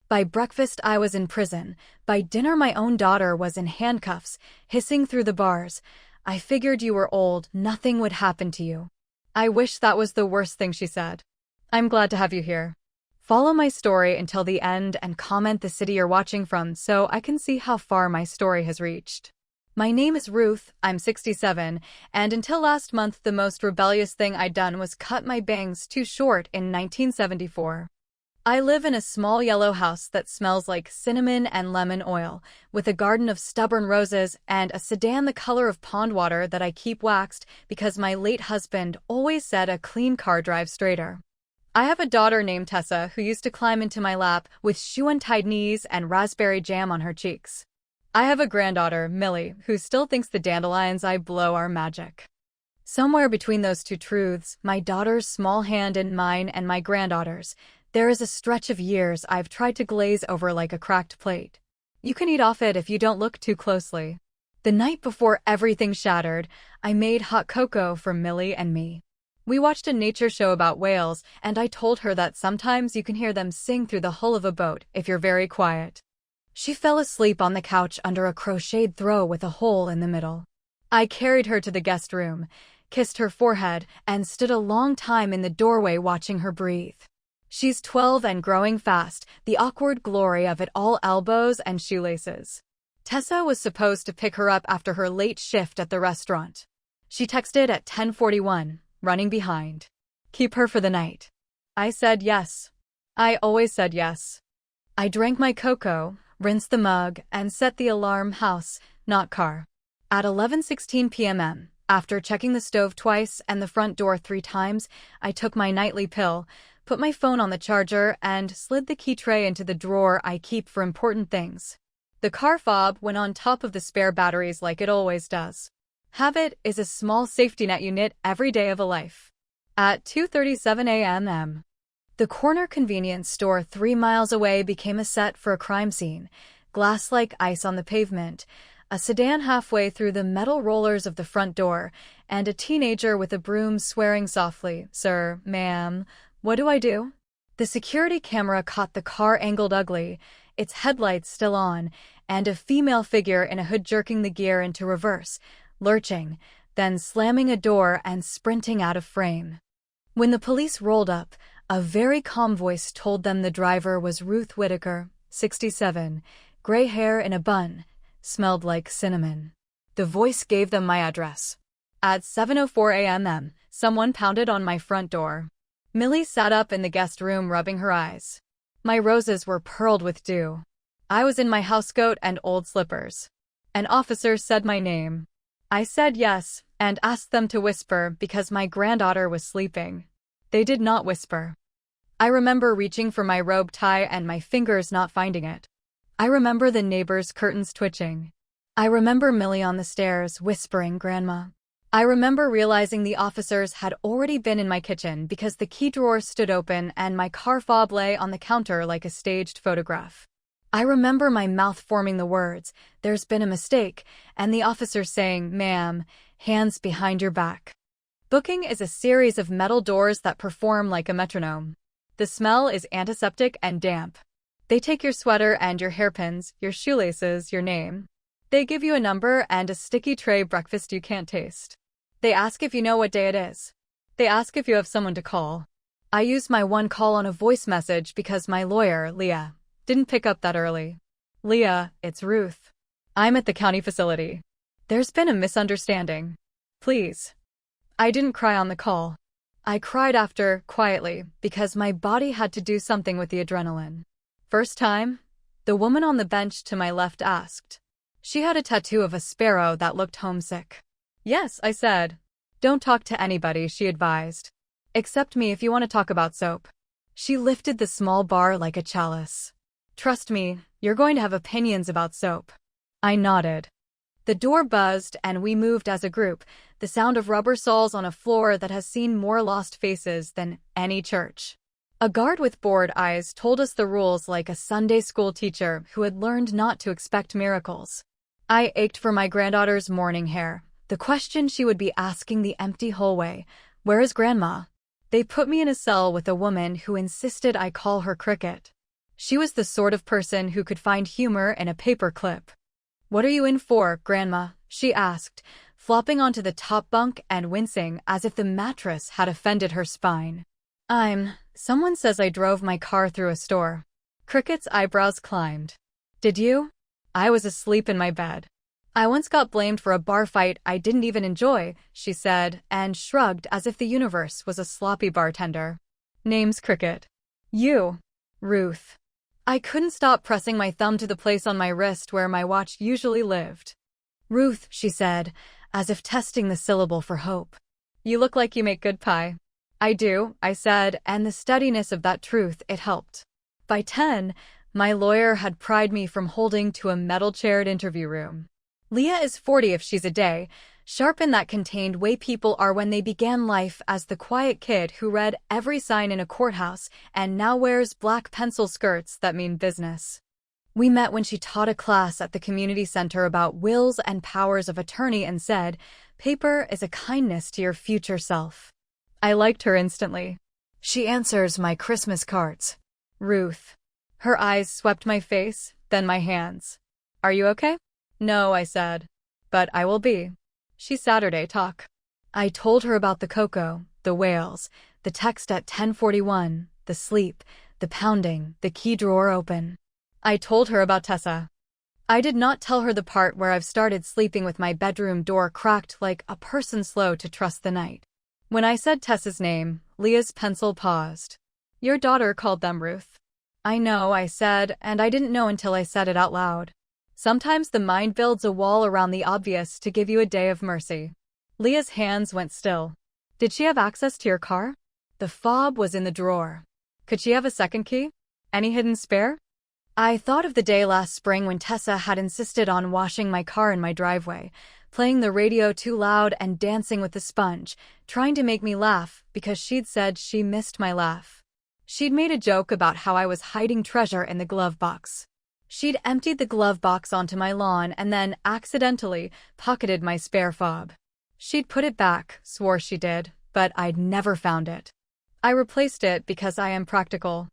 By breakfast I was in prison. By dinner my own daughter was in handcuffs, hissing through the bars. I figured you were old, nothing would happen to you. I wish that was the worst thing she said. I'm glad to have you here. Follow my story until the end and comment the city you're watching from so I can see how far my story has reached. My name is Ruth, I'm 67, and until last month the most rebellious thing I'd done was cut my bangs too short in 1974. I live in a small yellow house that smells like cinnamon and lemon oil, with a garden of stubborn roses and a sedan the color of pond water that I keep waxed because my late husband always said a clean car drives straighter. I have a daughter named Tessa who used to climb into my lap with shoe-untied knees and raspberry jam on her cheeks. I have a granddaughter, Millie, who still thinks the dandelions I blow are magic. Somewhere between those two truths, my daughter's small hand in mine and my granddaughter's, there is a stretch of years I've tried to glaze over like a cracked plate. You can eat off it if you don't look too closely. The night before everything shattered, I made hot cocoa for Millie and me. We watched a nature show about whales, and I told her that sometimes you can hear them sing through the hull of a boat if you're very quiet. She fell asleep on the couch under a crocheted throw with a hole in the middle. I carried her to the guest room, kissed her forehead, and stood a long time in the doorway watching her breathe. She's 12 and growing fast, the awkward glory of it all, elbows and shoelaces. Tessa was supposed to pick her up after her late shift at the restaurant. She texted at 10:41, running behind. Keep her for the night. I said yes. I always said yes. I drank my cocoa, rinsed the mug, and set the alarm house, not car. At 11:16 p.m., after checking the stove twice and the front door 3 times, I took my nightly pill, put my phone on the charger, and slid the key tray into the drawer I keep for important things. The car fob went on top of the spare batteries like it always does. Habit is a small safety net you knit every day of a life. At 2:37 a.m., the corner convenience store 3 miles away became a set for a crime scene. Glass like ice on the pavement, a sedan halfway through the metal rollers of the front door, and a teenager with a broom swearing softly, "Sir, ma'am, what do I do?" The security camera caught the car angled ugly, its headlights still on, and a female figure in a hood jerking the gear into reverse, lurching, then slamming a door and sprinting out of frame. When the police rolled up, a very calm voice told them the driver was Ruth Whitaker, 67, gray hair in a bun, smelled like cinnamon. The voice gave them my address. At 7:04 a.m., someone pounded on my front door. Millie sat up in the guest room rubbing her eyes. My roses were pearled with dew. I was in my housecoat and old slippers. An officer said my name. I said yes, and asked them to whisper because my granddaughter was sleeping. They did not whisper. I remember reaching for my robe tie and my fingers not finding it. I remember the neighbor's curtains twitching. I remember Millie on the stairs whispering, "Grandma." I remember realizing the officers had already been in my kitchen because the key drawer stood open and my car fob lay on the counter like a staged photograph. I remember my mouth forming the words, "There's been a mistake," and the officer saying, "Ma'am, hands behind your back." Booking is a series of metal doors that perform like a metronome. The smell is antiseptic and damp. They take your sweater and your hairpins, your shoelaces, your name. They give you a number and a sticky tray breakfast you can't taste. They ask if you know what day it is. They ask if you have someone to call. I used my one call on a voice message because my lawyer, Leah, didn't pick up that early. "Leah, it's Ruth. I'm at the county facility. There's been a misunderstanding. Please." I didn't cry on the call. I cried after, quietly, because my body had to do something with the adrenaline. "First time?" the woman on the bench to my left asked. She had a tattoo of a sparrow that looked homesick. "Yes," I said. "Don't talk to anybody," she advised. "Except me if you want to talk about soap." She lifted the small bar like a chalice. "Trust me, you're going to have opinions about soap." I nodded. The door buzzed and we moved as a group, the sound of rubber soles on a floor that has seen more lost faces than any church. A guard with bored eyes told us the rules like a Sunday school teacher who had learned not to expect miracles. I ached for my granddaughter's morning hair, the question she would be asking the empty hallway, "Where is Grandma?" They put me in a cell with a woman who insisted I call her Cricket. She was the sort of person who could find humor in a paper clip. "What are you in for, Grandma?" she asked, flopping onto the top bunk and wincing as if the mattress had offended her spine. Someone says I drove my car through a store. Cricket's eyebrows climbed. "Did you?" "I was asleep in my bed. I once got blamed for a bar fight I didn't even enjoy," she said, and shrugged as if the universe was a sloppy bartender. "Name's Cricket." "You." "Ruth." I couldn't stop pressing my thumb to the place on my wrist where my watch usually lived. "Ruth," she said, as if testing the syllable for hope. "You look like you make good pie." "I do," I said, and the steadiness of that truth, it helped. By 10, my lawyer had pried me from holding to a metal-chaired interview room. Leah is 40 if she's a day, sharp in that contained way people are when they began life as the quiet kid who read every sign in a courthouse and now wears black pencil skirts that mean business. We met when she taught a class at the community center about wills and powers of attorney and said, "Paper is a kindness to your future self." I liked her instantly. "She answers my Christmas cards." Ruth. Her eyes swept my face, then my hands. "Are you okay?" "No," I said. "But I will be." She's Saturday talk. I told her about the cocoa, the whales, the text at 10:41, the sleep, the pounding, the key drawer open. I told her about Tessa. I did not tell her the part where I've started sleeping with my bedroom door cracked like a person slow to trust the night. When I said Tessa's name, Leah's pencil paused. "Your daughter called them Ruth." "I know," I said, and I didn't know until I said it out loud. Sometimes the mind builds a wall around the obvious to give you a day of mercy. Leah's hands went still. "Did she have access to your car?" The fob was in the drawer. "Could she have a second key? Any hidden spare?" I thought of the day last spring when Tessa had insisted on washing my car in my driveway, playing the radio too loud and dancing with the sponge, trying to make me laugh because she'd said she missed my laugh. She'd made a joke about how I was hiding treasure in the glove box. She'd emptied the glove box onto my lawn and then, accidentally, pocketed my spare fob. She'd put it back, swore she did, but I'd never found it. I replaced it because I am practical.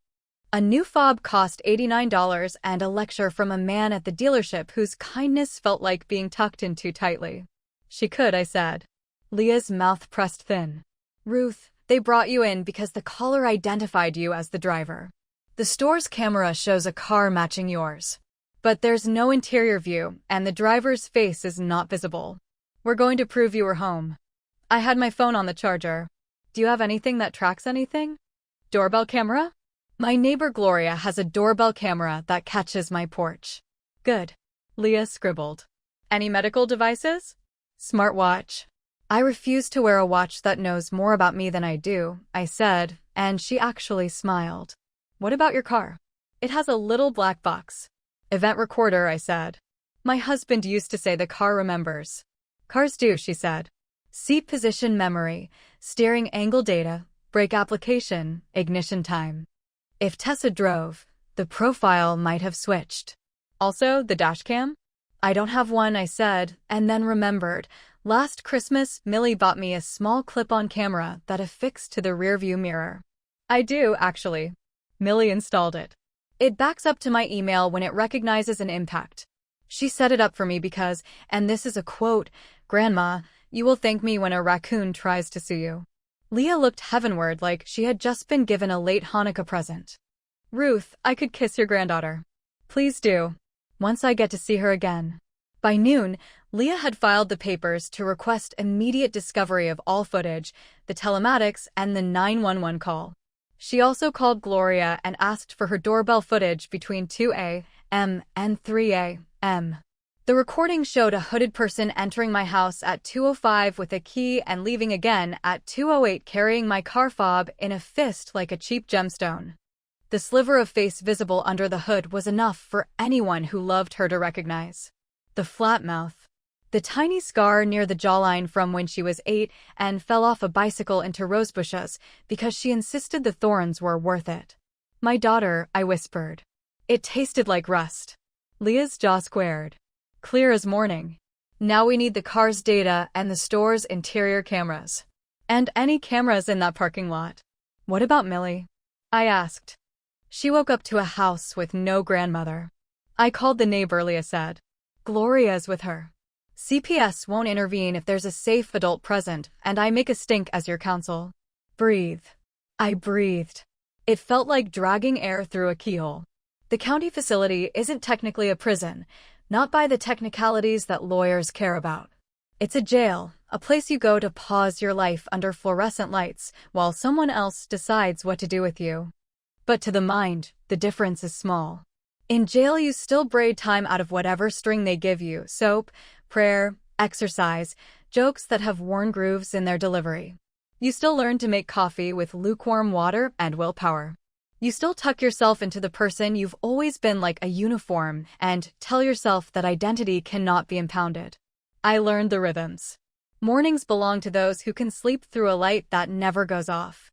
A new fob cost $89 and a lecture from a man at the dealership whose kindness felt like being tucked in too tightly. "She could," I said. Leah's mouth pressed thin. "Ruth, they brought you in because the caller identified you as the driver. The store's camera shows a car matching yours. But there's no interior view, and the driver's face is not visible. We're going to prove you were home." I had my phone on the charger. "Do you have anything that tracks anything?" "Doorbell camera?" "My neighbor Gloria has a doorbell camera that catches my porch." "Good." Leah scribbled. "Any medical devices?" "Smartwatch." "I refuse to wear a watch that knows more about me than I do," I said, and she actually smiled. "What about your car?" "It has a little black box." "Event recorder," I said. "My husband used to say the car remembers." "Cars do," she said. "Seat position memory, steering angle data, brake application, ignition time." If Tessa drove, the profile might have switched. "Also, the dashcam?" "I don't have one," I said, and then remembered. Last Christmas, Millie bought me a small clip-on camera that affixed to the rearview mirror. "I do, actually." Millie installed it. "It backs up to my email when it recognizes an impact." She set it up for me because, and this is a quote, "Grandma, you will thank me when a raccoon tries to sue you." Leah looked heavenward like she had just been given a late Hanukkah present. "Ruth, I could kiss your granddaughter." "Please do. Once I get to see her again." By noon, Leah had filed the papers to request immediate discovery of all footage, the telematics, and the 911 call. She also called Gloria and asked for her doorbell footage between 2 a.m. and 3 a.m. The recording showed a hooded person entering my house at 2:05 with a key and leaving again at 2:08 carrying my car fob in a fist like a cheap gemstone. The sliver of face visible under the hood was enough for anyone who loved her to recognize. The flat mouth. The tiny scar near the jawline from when she was 8 and fell off a bicycle into rosebushes because she insisted the thorns were worth it. "My daughter," I whispered. It tasted like rust. Leah's jaw squared. "Clear as morning. Now we need the car's data and the store's interior cameras. And any cameras in that parking lot." "What about Millie?" I asked. She woke up to a house with no grandmother. I called the neighbor, Leah said. Gloria's with her. CPS won't intervene if there's a safe adult present, and I make a stink as your counsel. Breathe. I breathed. It felt like dragging air through a keyhole. The county facility isn't technically a prison, not by the technicalities that lawyers care about. It's a jail, a place you go to pause your life under fluorescent lights while someone else decides what to do with you. But to the mind, the difference is small. In jail, you still braid time out of whatever string they give you: soap, prayer, exercise, jokes that have worn grooves in their delivery. You still learn to make coffee with lukewarm water and willpower. You still tuck yourself into the person you've always been like a uniform and tell yourself that identity cannot be impounded. I learned the rhythms. Mornings belong to those who can sleep through a light that never goes off.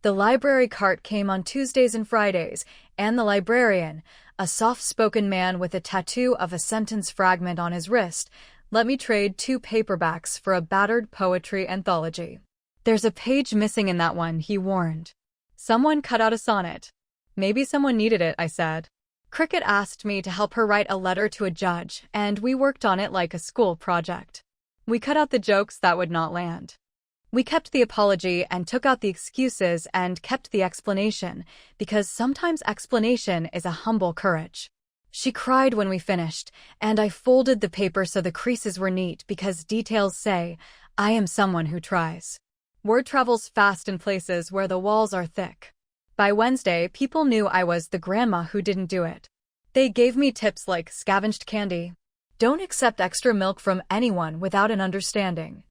The library cart came on Tuesdays and Fridays, and the librarian, a soft-spoken man with a tattoo of a sentence fragment on his wrist, let me trade 2 paperbacks for a battered poetry anthology. There's a page missing in that one, he warned. Someone cut out a sonnet. Maybe someone needed it, I said. Cricket asked me to help her write a letter to a judge, and we worked on it like a school project. We cut out the jokes that would not land. We kept the apology and took out the excuses and kept the explanation, because sometimes explanation is a humble courage. She cried when we finished, and I folded the paper so the creases were neat because details say, I am someone who tries. Word travels fast in places where the walls are thick. By Wednesday, people knew I was the grandma who didn't do it. They gave me tips like scavenged candy. Don't accept extra milk from anyone without an understanding.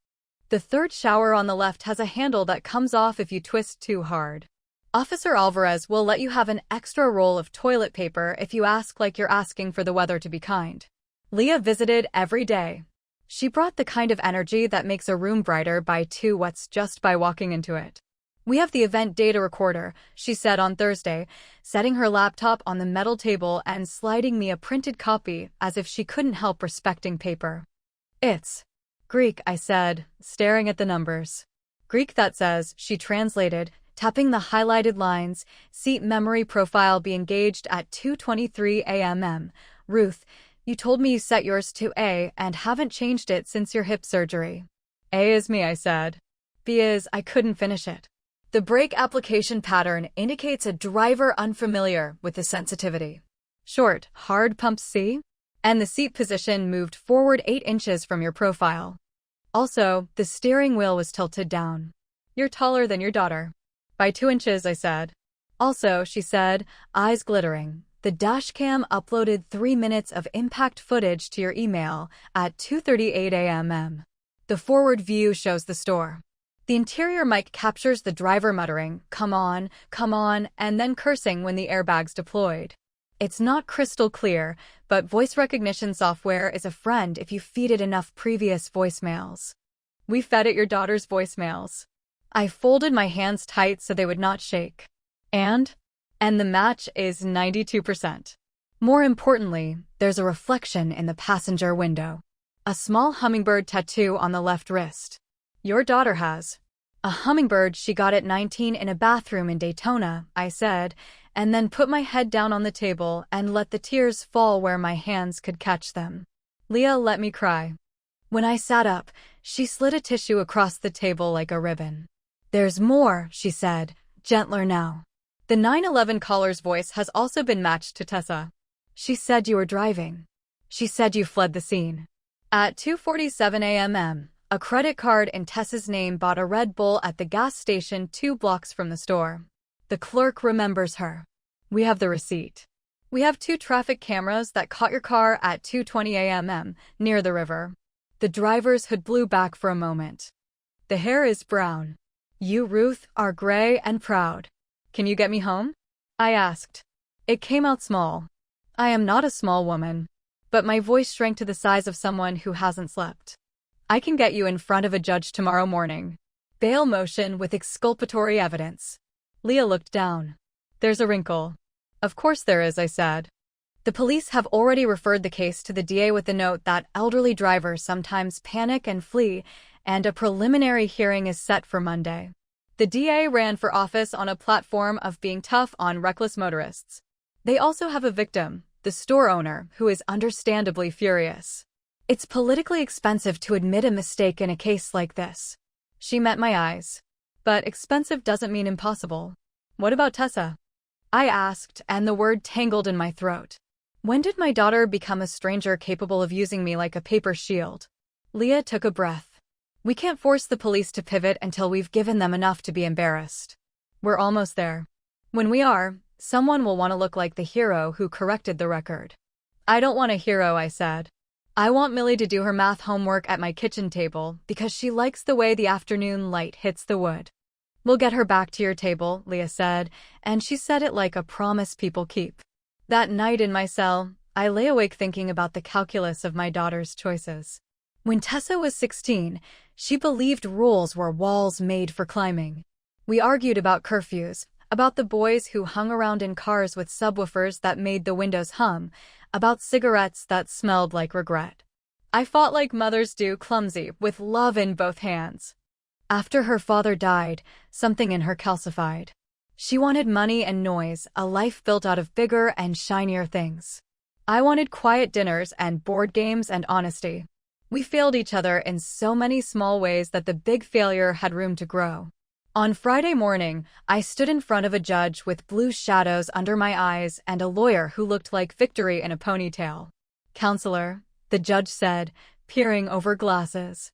The third shower on the left has a handle that comes off if you twist too hard. Officer Alvarez will let you have an extra roll of toilet paper if you ask like you're asking for the weather to be kind. Leah visited every day. She brought the kind of energy that makes a room brighter by 2 watts just by walking into it. We have the event data recorder, she said on Thursday, setting her laptop on the metal table and sliding me a printed copy as if she couldn't help respecting paper. It's Greek, I said, staring at the numbers. Greek, that says, she translated, tapping the highlighted lines, seat memory profile be engaged at 2:23 a.m. Ruth, you told me you set yours to A and haven't changed it since your hip surgery. A is me, I said. B is I couldn't finish it. The brake application pattern indicates a driver unfamiliar with the sensitivity. Short, hard pumps C? And the seat position moved forward 8 inches from your profile. Also, the steering wheel was tilted down. You're taller than your daughter. By 2 inches, I said. Also, she said, eyes glittering, the dashcam uploaded 3 minutes of impact footage to your email at 2:38 a.m. The forward view shows the store. The interior mic captures the driver muttering, come on, and then cursing when the airbags deployed. It's not crystal clear, but voice recognition software is a friend if you feed it enough previous voicemails. We fed it your daughter's voicemails. I folded my hands tight so they would not shake. And the match is 92%. More importantly, there's a reflection in the passenger window. A small hummingbird tattoo on the left wrist. Your daughter has. A hummingbird she got at 19 in a bathroom in Daytona, I said, and then put my head down on the table and let the tears fall where my hands could catch them. Leah let me cry. When I sat up, she slid a tissue across the table like a ribbon. There's more, she said, gentler now. The 911 caller's voice has also been matched to Tessa. She said you were driving. She said you fled the scene. At 2:47 a.m., a credit card in Tessa's name bought a Red Bull at the gas station 2 blocks from the store. The clerk remembers her. We have the receipt. We have 2 traffic cameras that caught your car at 2:20 a.m. near the river. The driver's hood blew back for a moment. The hair is brown. You, Ruth, are gray and proud. Can you get me home? I asked. It came out small. I am not a small woman, but my voice shrank to the size of someone who hasn't slept. I can get you in front of a judge tomorrow morning. Bail motion with exculpatory evidence. Leah looked down. There's a wrinkle. Of course there is, I said. The police have already referred the case to the DA with the note that elderly drivers sometimes panic and flee, and a preliminary hearing is set for Monday. The DA ran for office on a platform of being tough on reckless motorists. They also have a victim, the store owner, who is understandably furious. It's politically expensive to admit a mistake in a case like this. She met my eyes. But expensive doesn't mean impossible. What about Tessa? I asked, and the word tangled in my throat. When did my daughter become a stranger capable of using me like a paper shield? Leah took a breath. We can't force the police to pivot until we've given them enough to be embarrassed. We're almost there. When we are, someone will want to look like the hero who corrected the record. I don't want a hero, I said. I want Millie to do her math homework at my kitchen table because she likes the way the afternoon light hits the wood. We'll get her back to your table, Leah said, and she said it like a promise people keep. That night in my cell, I lay awake thinking about the calculus of my daughter's choices. When Tessa was 16, she believed rules were walls made for climbing. We argued about curfews, about the boys who hung around in cars with subwoofers that made the windows hum, about cigarettes that smelled like regret. I fought like mothers do, clumsy, with love in both hands. After her father died, something in her calcified. She wanted money and noise, a life built out of bigger and shinier things. I wanted quiet dinners and board games and honesty. We failed each other in so many small ways that the big failure had room to grow. On Friday morning, I stood in front of a judge with blue shadows under my eyes and a lawyer who looked like Victory in a ponytail. "Counselor," the judge said, peering over glasses.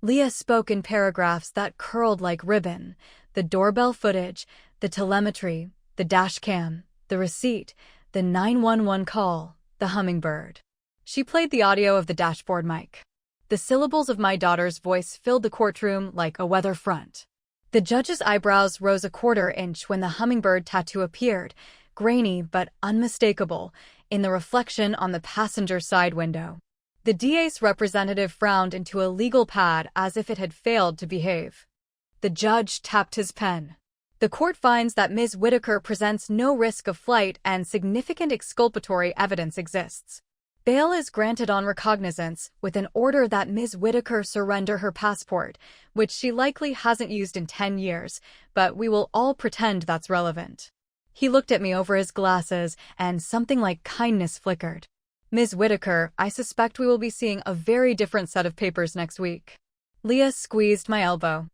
Leah spoke in paragraphs that curled like ribbon: the doorbell footage, the telemetry, the dash cam, the receipt, the 911 call, the hummingbird. She played the audio of the dashboard mic. The syllables of my daughter's voice filled the courtroom like a weather front. The judge's eyebrows rose a quarter inch when the hummingbird tattoo appeared, grainy but unmistakable, in the reflection on the passenger side window. The DA's representative frowned into a legal pad as if it had failed to behave. The judge tapped his pen. The court finds that Ms. Whitaker presents no risk of flight and significant exculpatory evidence exists. Bail is granted on recognizance, with an order that Ms. Whitaker surrender her passport, which she likely hasn't used in 10 years, but we will all pretend that's relevant. He looked at me over his glasses, and something like kindness flickered. Ms. Whitaker, I suspect we will be seeing a very different set of papers next week. Leah squeezed my elbow.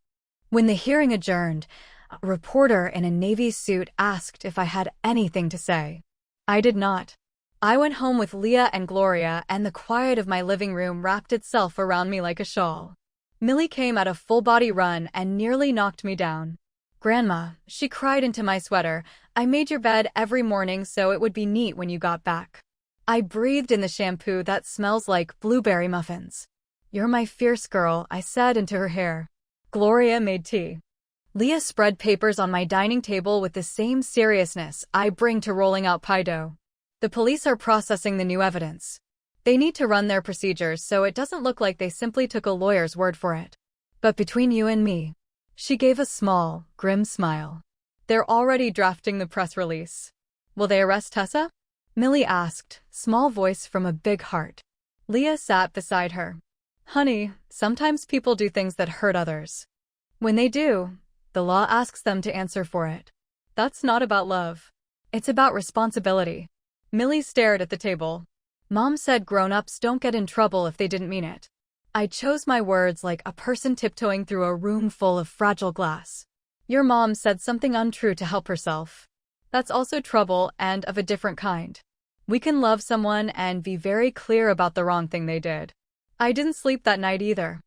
When the hearing adjourned, a reporter in a navy suit asked if I had anything to say. I did not. I went home with Leah and Gloria, and the quiet of my living room wrapped itself around me like a shawl. Millie came at a full-body run and nearly knocked me down. "Grandma," she cried into my sweater, "I made your bed every morning so it would be neat when you got back." I breathed in the shampoo that smells like blueberry muffins. "You're my fierce girl," I said into her hair. Gloria made tea. Leah spread papers on my dining table with the same seriousness I bring to rolling out pie dough. "The police are processing the new evidence. They need to run their procedures so it doesn't look like they simply took a lawyer's word for it. But between you and me," she gave a small, grim smile, "they're already drafting the press release." "Will they arrest Tessa?" Millie asked, small voice from a big heart. Leah sat beside her. "Honey, sometimes people do things that hurt others. When they do, the law asks them to answer for it. That's not about love. It's about responsibility." Millie stared at the table. "Mom said grown-ups don't get in trouble if they didn't mean it." I chose my words like a person tiptoeing through a room full of fragile glass. "Your mom said something untrue to help herself. That's also trouble, and of a different kind. We can love someone and be very clear about the wrong thing they did." I didn't sleep that night either.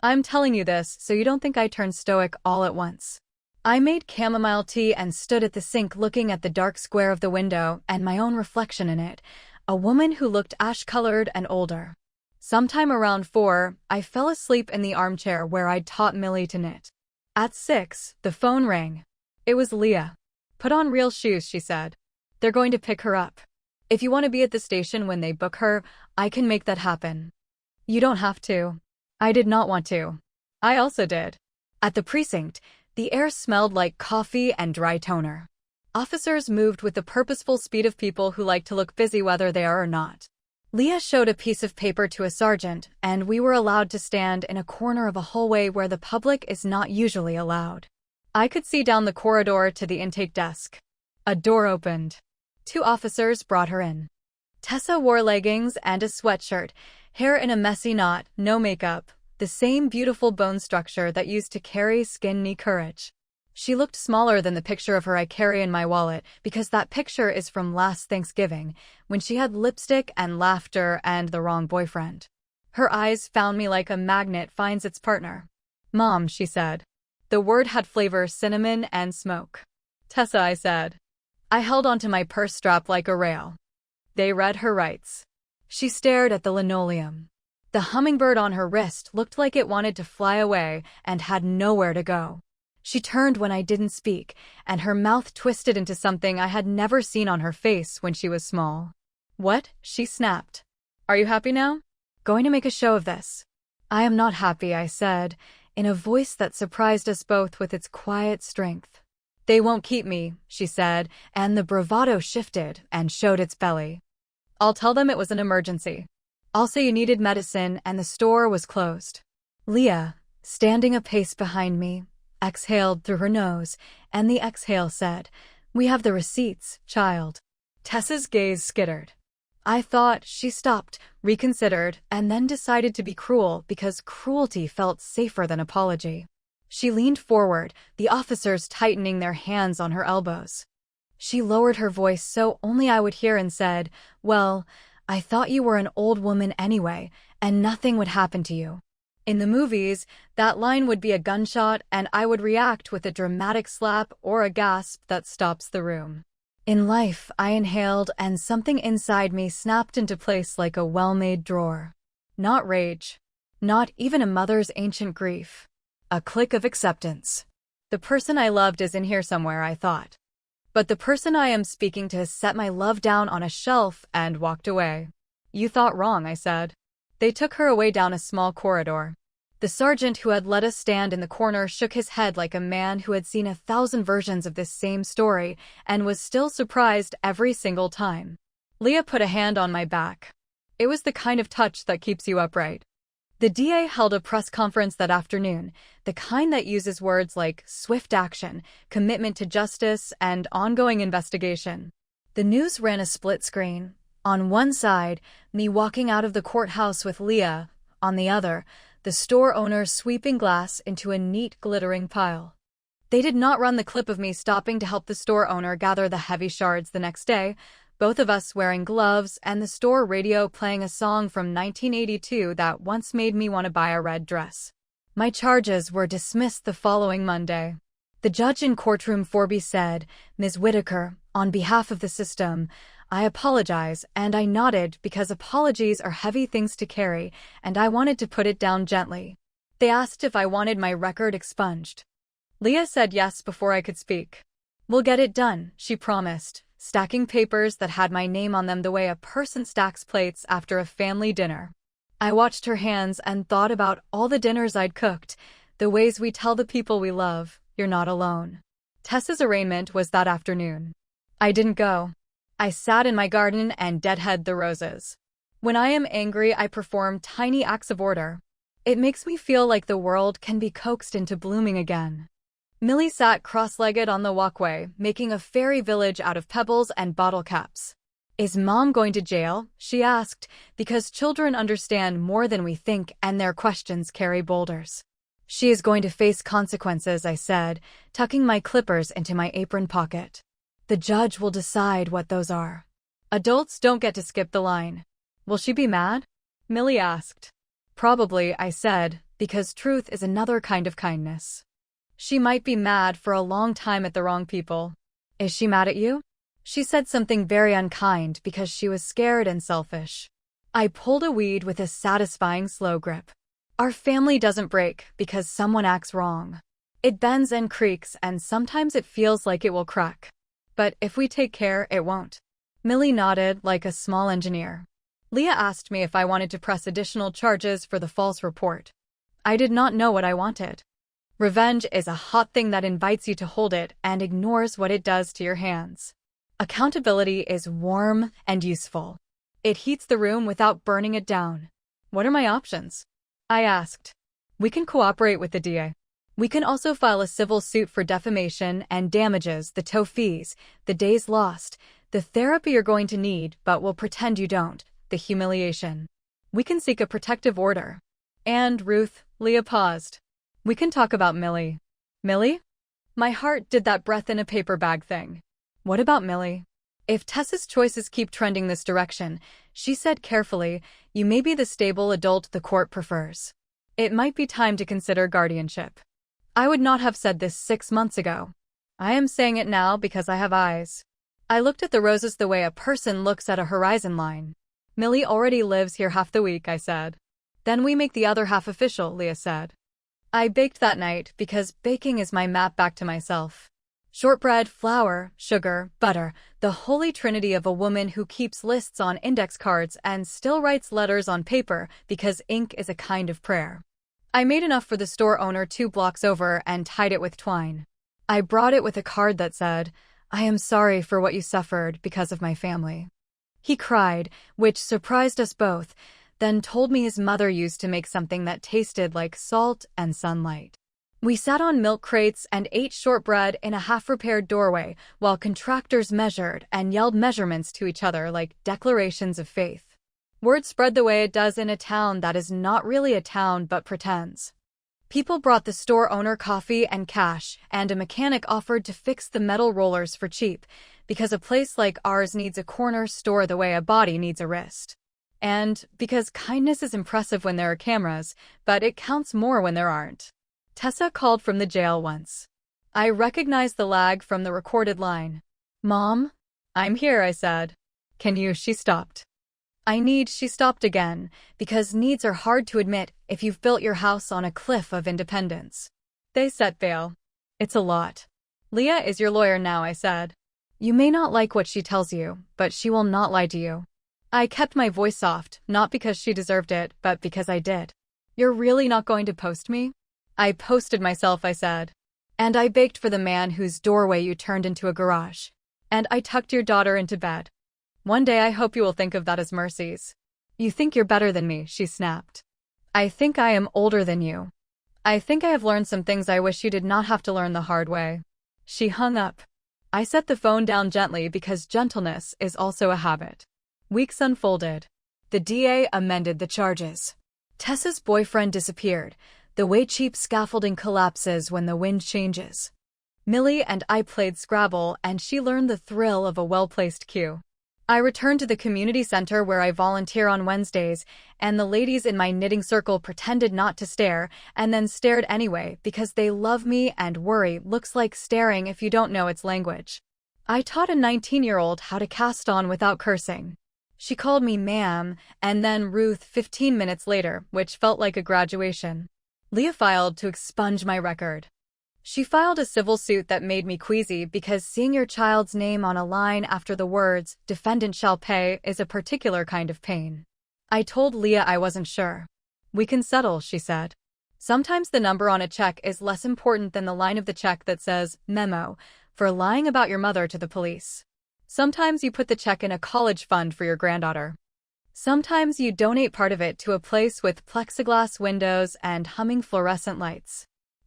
I'm telling you this so you don't think I turned stoic all at once. I made chamomile tea and stood at the sink looking at the dark square of the window and my own reflection in it, a woman who looked ash-colored and older. Sometime around 4, I fell asleep in the armchair where I'd taught Millie to knit. At 6, the phone rang. It was Leah. "Put on real shoes," she said. "They're going to pick her up. If you want to be at the station when they book her, I can make that happen." "You don't have to." I did not want to. I also did. At the precinct, the air smelled like coffee and dry toner. Officers moved with the purposeful speed of people who like to look busy whether they are or not. Leah showed a piece of paper to a sergeant, and we were allowed to stand in a corner of a hallway where the public is not usually allowed. I could see down the corridor to the intake desk. A door opened. 2 officers brought her in. Tessa wore leggings and a sweatshirt, hair in a messy knot, no makeup, the same beautiful bone structure that used to carry skinny courage. She looked smaller than the picture of her I carry in my wallet, because that picture is from last Thanksgiving, when she had lipstick and laughter and the wrong boyfriend. Her eyes found me like a magnet finds its partner. "Mom," she said. The word had flavor, cinnamon and smoke. "Tessa," I said. I held onto my purse strap like a rail. They read her rights. She stared at the linoleum. The hummingbird on her wrist looked like it wanted to fly away and had nowhere to go. She turned when I didn't speak, and her mouth twisted into something I had never seen on her face when she was small. "What?" she snapped. "Are you happy now? Going to make a show of this?" "I am not happy," I said, in a voice that surprised us both with its quiet strength. "They won't keep me," she said, and the bravado shifted and showed its belly. "I'll tell them it was an emergency. I'll say you needed medicine and the store was closed." Leah, standing a pace behind me, exhaled through her nose, and the exhale said, "We have the receipts, child." Tessa's gaze skittered. I thought she stopped, reconsidered, and then decided to be cruel because cruelty felt safer than apology. She leaned forward, the officers tightening their hands on her elbows. She lowered her voice so only I would hear and said, "Well, I thought you were an old woman anyway, and nothing would happen to you." In the movies, that line would be a gunshot and I would react with a dramatic slap or a gasp that stops the room. In life, I inhaled and something inside me snapped into place like a well-made drawer. Not rage. Not even a mother's ancient grief. A click of acceptance. The person I loved is in here somewhere, I thought. But the person I am speaking to set my love down on a shelf and walked away. "You thought wrong," I said. They took her away down a small corridor. The sergeant who had let us stand in the corner shook his head like a man who had seen 1,000 versions of this same story and was still surprised every single time. Leah put a hand on my back. It was the kind of touch that keeps you upright. The DA held a press conference that afternoon, the kind that uses words like swift action, commitment to justice, and ongoing investigation. The news ran a split screen. On one side, me walking out of the courthouse with Leah. On the other, the store owner sweeping glass into a neat, glittering pile. They did not run the clip of me stopping to help the store owner gather the heavy shards the next day, both of us wearing gloves and the store radio playing a song from 1982 that once made me want to buy a red dress. My charges were dismissed the following Monday. The judge in courtroom 4B said, "Ms. Whitaker, on behalf of the system, I apologize," and I nodded because apologies are heavy things to carry, and I wanted to put it down gently. They asked if I wanted my record expunged. Leah said yes before I could speak. "We'll get it done," she promised, stacking papers that had my name on them the way a person stacks plates after a family dinner. I watched her hands and thought about all the dinners I'd cooked, the ways we tell the people we love, "You're not alone." Tessa's arraignment was that afternoon. I didn't go. I sat in my garden and deadhead the roses. When I am angry, I perform tiny acts of order. It makes me feel like the world can be coaxed into blooming again. Millie sat cross-legged on the walkway, making a fairy village out of pebbles and bottle caps. "Is Mom going to jail?" she asked, because children understand more than we think and their questions carry boulders. "She is going to face consequences," I said, tucking my clippers into my apron pocket. "The judge will decide what those are. Adults don't get to skip the line." "Will she be mad?" Millie asked. "Probably," I said, because truth is another kind of kindness. "She might be mad for a long time at the wrong people." "Is she mad at you?" She said something very unkind because she was scared and selfish. I pulled a weed with a satisfying slow grip. Our family doesn't break because someone acts wrong. It bends and creaks, and sometimes it feels like it will crack. But if we take care, it won't. Millie nodded like a small engineer. Leah asked me if I wanted to press additional charges for the false report. I did not know what I wanted. Revenge is a hot thing that invites you to hold it and ignores what it does to your hands. Accountability is warm and useful. It heats the room without burning it down. "What are my options?" I asked. "We can cooperate with the DA. We can also file a civil suit for defamation and damages, the tow fees, the days lost, the therapy you're going to need but will pretend you don't, the humiliation. We can seek a protective order. And, Ruth, Leah paused. We can talk about Millie. Millie? My heart did that breath in a paper bag thing. What about Millie? If Tessa's choices keep trending this direction, she said carefully, you may be the stable adult the court prefers. It might be time to consider guardianship. I would not have said this 6 months ago. I am saying it now because I have eyes. I looked at the roses the way a person looks at a horizon line. Millie already lives here half the week, I said. Then we make the other half official, Leah said. I baked that night because baking is my map back to myself. Shortbread, flour, sugar, butter, the holy trinity of a woman who keeps lists on index cards and still writes letters on paper because ink is a kind of prayer. I made enough for the store owner 2 blocks over and tied it with twine. I brought it with a card that said, I am sorry for what you suffered because of my family. He cried, which surprised us both, then told me his mother used to make something that tasted like salt and sunlight. We sat on milk crates and ate shortbread in a half-repaired doorway while contractors measured and yelled measurements to each other like declarations of faith. Word spread the way it does in a town that is not really a town but pretends. People brought the store owner coffee and cash, and a mechanic offered to fix the metal rollers for cheap, because a place like ours needs a corner store the way a body needs a wrist. And because kindness is impressive when there are cameras, but it counts more when there aren't. Tessa called from the jail once. I recognized the lag from the recorded line. Mom? I'm here, I said. Can you? She stopped. She stopped again, because needs are hard to admit if you've built your house on a cliff of independence. They set bail. It's a lot. Leah is your lawyer now, I said. You may not like what she tells you, but she will not lie to you. I kept my voice soft, not because she deserved it, but because I did. You're really not going to post me? I posted myself, I said. And I baked for the man whose doorway you turned into a garage. And I tucked your daughter into bed. One day I hope you will think of that as mercies. You think you're better than me, she snapped. I think I am older than you. I think I have learned some things I wish you did not have to learn the hard way. She hung up. I set the phone down gently because gentleness is also a habit. Weeks unfolded. The DA amended the charges. Tessa's boyfriend disappeared, the way cheap scaffolding collapses when the wind changes. Millie and I played Scrabble and she learned the thrill of a well-placed cue. I returned to the community center where I volunteer on Wednesdays, and the ladies in my knitting circle pretended not to stare, and then stared anyway because they love me and worry looks like staring if you don't know its language. I taught a 19-year-old how to cast on without cursing. She called me ma'am, and then Ruth 15 minutes later, which felt like a graduation. Leah filed to expunge my record. She filed a civil suit that made me queasy because seeing your child's name on a line after the words, defendant shall pay, is a particular kind of pain. I told Leah I wasn't sure. We can settle, she said. Sometimes the number on a check is less important than the line of the check that says, memo, for lying about your mother to the police. Sometimes you put the check in a college fund for your granddaughter. Sometimes you donate part of it to a place with plexiglass windows and humming fluorescent lights.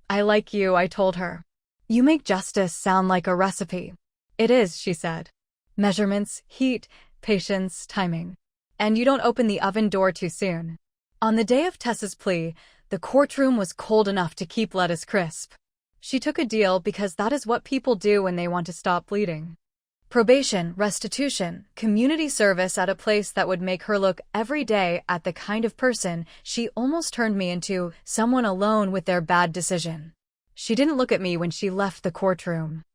I like you, I told her. You make justice sound like a recipe. It is, she said. Measurements, heat, patience, timing. And you don't open the oven door too soon. On the day of Tessa's plea, the courtroom was cold enough to keep lettuce crisp. She took a deal because that is what people do when they want to stop bleeding. Probation, restitution, community service at a place that would make her look every day at the kind of person she almost turned me into, someone alone with their bad decision. She didn't look at me when she left the courtroom.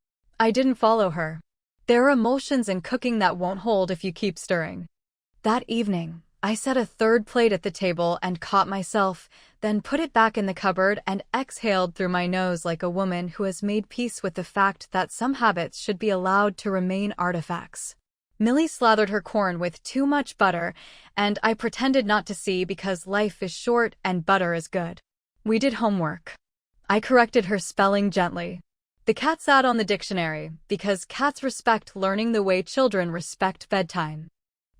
I didn't follow her. There are emulsions in cooking that won't hold if you keep stirring. That evening, I set a third plate at the table and caught myself, then put it back in the cupboard and exhaled through my nose like a woman who has made peace with the fact that some habits should be allowed to remain artifacts. Millie slathered her corn with too much butter, and I pretended not to see because life is short and butter is good. We did homework. I corrected her spelling gently. The cat sat on the dictionary, because cats respect learning the way children respect bedtime.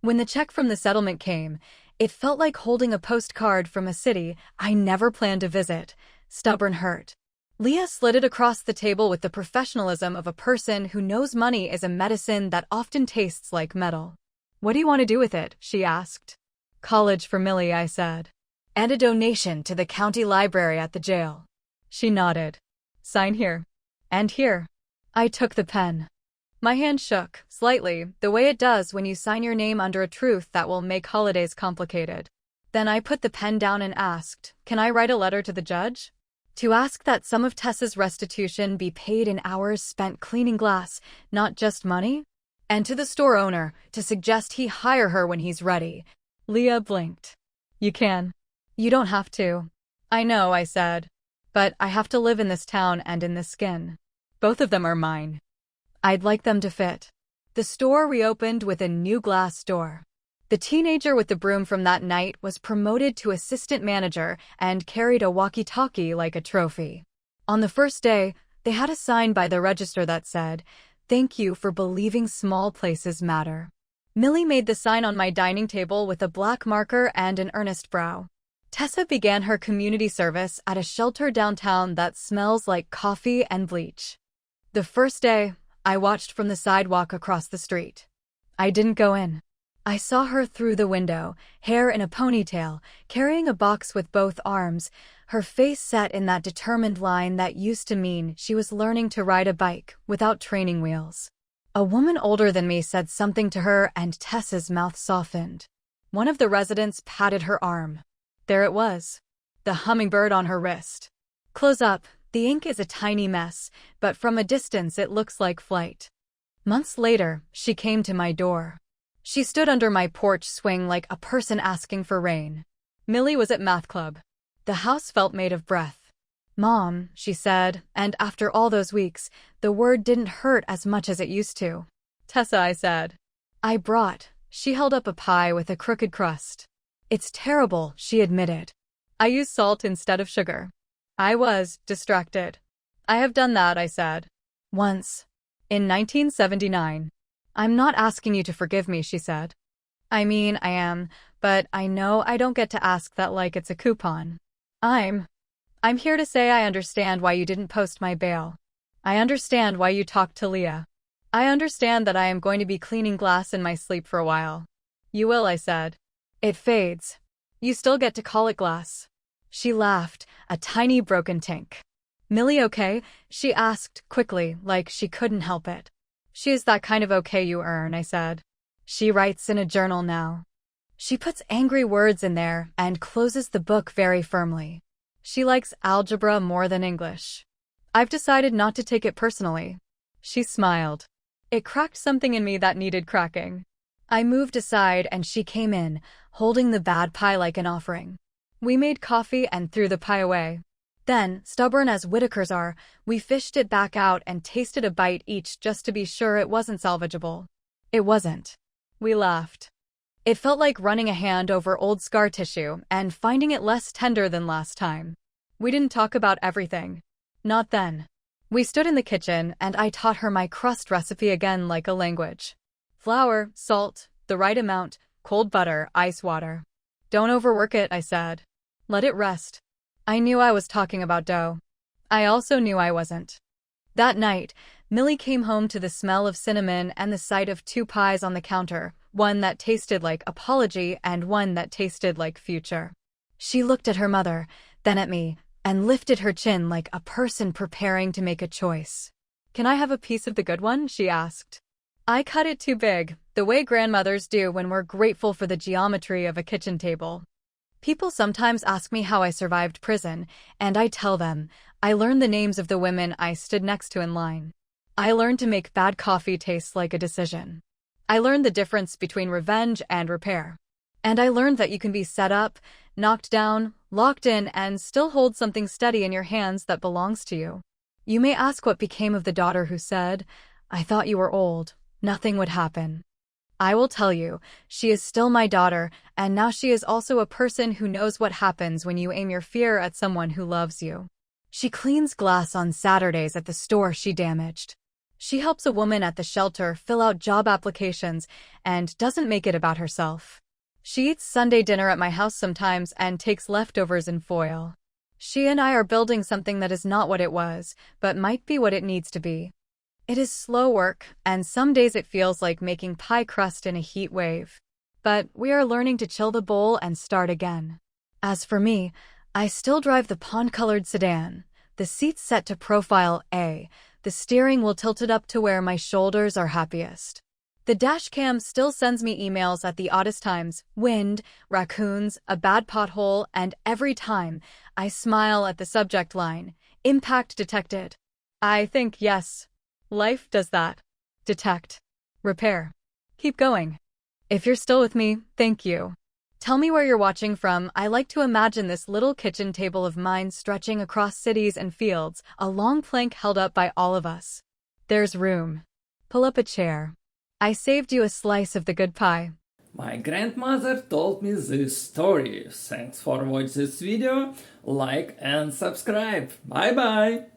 When the check from the settlement came, it felt like holding a postcard from a city I never planned to visit. Stubborn hurt. Leah slid it across the table with the professionalism of a person who knows money is a medicine that often tastes like metal. "What do you want to do with it?" she asked. "College for Millie," I said. "And a donation to the county library at the jail." She nodded. "Sign here. And here." I took the pen. My hand shook, slightly, the way it does when you sign your name under a truth that will make holidays complicated. Then I put the pen down and asked, "Can I write a letter to the judge?" To ask that some of Tessa's restitution be paid in hours spent cleaning glass, not just money? And to the store owner, to suggest he hire her when he's ready. Leah blinked. "You can. You don't have to." "I know," I said. "But I have to live in this town and in this skin. Both of them are mine. I'd like them to fit." The store reopened with a new glass door. The teenager with the broom from that night was promoted to assistant manager and carried a walkie-talkie like a trophy. On the first day, they had a sign by the register that said, "Thank you for believing small places matter." Millie made the sign on my dining table with a black marker and an earnest brow. Tessa began her community service at a shelter downtown that smells like coffee and bleach. The first day, I watched from the sidewalk across the street. I didn't go in. I saw her through the window, hair in a ponytail, carrying a box with both arms, her face set in that determined line that used to mean she was learning to ride a bike without training wheels. A woman older than me said something to her and Tessa's mouth softened. One of the residents patted her arm. There it was. The hummingbird on her wrist. Close up, the ink is a tiny mess, but from a distance it looks like flight. Months later, she came to my door. She stood under my porch swing like a person asking for rain. Millie was at math club. The house felt made of breath. "Mom," she said, and after all those weeks, the word didn't hurt as much as it used to. "Tessa," I said. "I brought." She held up a pie with a crooked crust. "It's terrible," she admitted. "I use salt instead of sugar." I was distracted. "I have done that," I said. "Once. In 1979. "I'm not asking you to forgive me," she said. "I mean, I am, but I know I don't get to ask that like it's a coupon. I'm here to say I understand why you didn't post my bail. I understand why you talked to Leah. I understand that I am going to be cleaning glass in my sleep for a while." "You will," I said. "It fades. You still get to call it glass." She laughed, a tiny broken tink. "Millie okay?" she asked quickly, like she couldn't help it. "She is that kind of okay you earn," I said. "She writes in a journal now. She puts angry words in there and closes the book very firmly. She likes algebra more than English. I've decided not to take it personally." She smiled. It cracked something in me that needed cracking. I moved aside and she came in, holding the bad pie like an offering. We made coffee and threw the pie away. Then, stubborn as Whitakers are, we fished it back out and tasted a bite each just to be sure it wasn't salvageable. It wasn't. We laughed. It felt like running a hand over old scar tissue and finding it less tender than last time. We didn't talk about everything. Not then. We stood in the kitchen and I taught her my crust recipe again like a language. Flour, salt, the right amount, cold butter, ice water. "Don't overwork it," I said. "Let it rest." I knew I was talking about dough. I also knew I wasn't. That night, Millie came home to the smell of cinnamon and the sight of two pies on the counter, one that tasted like apology and one that tasted like future. She looked at her mother, then at me, and lifted her chin like a person preparing to make a choice. "Can I have a piece of the good one?" she asked. I cut it too big, the way grandmothers do when we're grateful for the geometry of a kitchen table. People sometimes ask me how I survived prison, and I tell them, I learned the names of the women I stood next to in line. I learned to make bad coffee taste like a decision. I learned the difference between revenge and repair. And I learned that you can be set up, knocked down, locked in, and still hold something steady in your hands that belongs to you. You may ask what became of the daughter who said, "I thought you were old. Nothing would happen." I will tell you, she is still my daughter, and now she is also a person who knows what happens when you aim your fear at someone who loves you. She cleans glass on Saturdays at the store she damaged. She helps a woman at the shelter fill out job applications and doesn't make it about herself. She eats Sunday dinner at my house sometimes and takes leftovers in foil. She and I are building something that is not what it was, but might be what it needs to be. It is slow work, and some days it feels like making pie crust in a heat wave. But we are learning to chill the bowl and start again. As for me, I still drive the pawn-colored sedan. The seat's set to profile A. The steering wheel tilted up to where my shoulders are happiest. The dash cam still sends me emails at the oddest times: wind, raccoons, a bad pothole, and every time I smile at the subject line, impact detected. I think, yes, life does that. Detect. Repair. Keep going. If you're still with me, thank you. Tell me where you're watching from. I like to imagine this little kitchen table of mine stretching across cities and fields, a long plank held up by all of us. There's room. Pull up a chair. I saved you a slice of the good pie. My grandmother told me this story. Thanks for watching this video. Like and subscribe. Bye bye.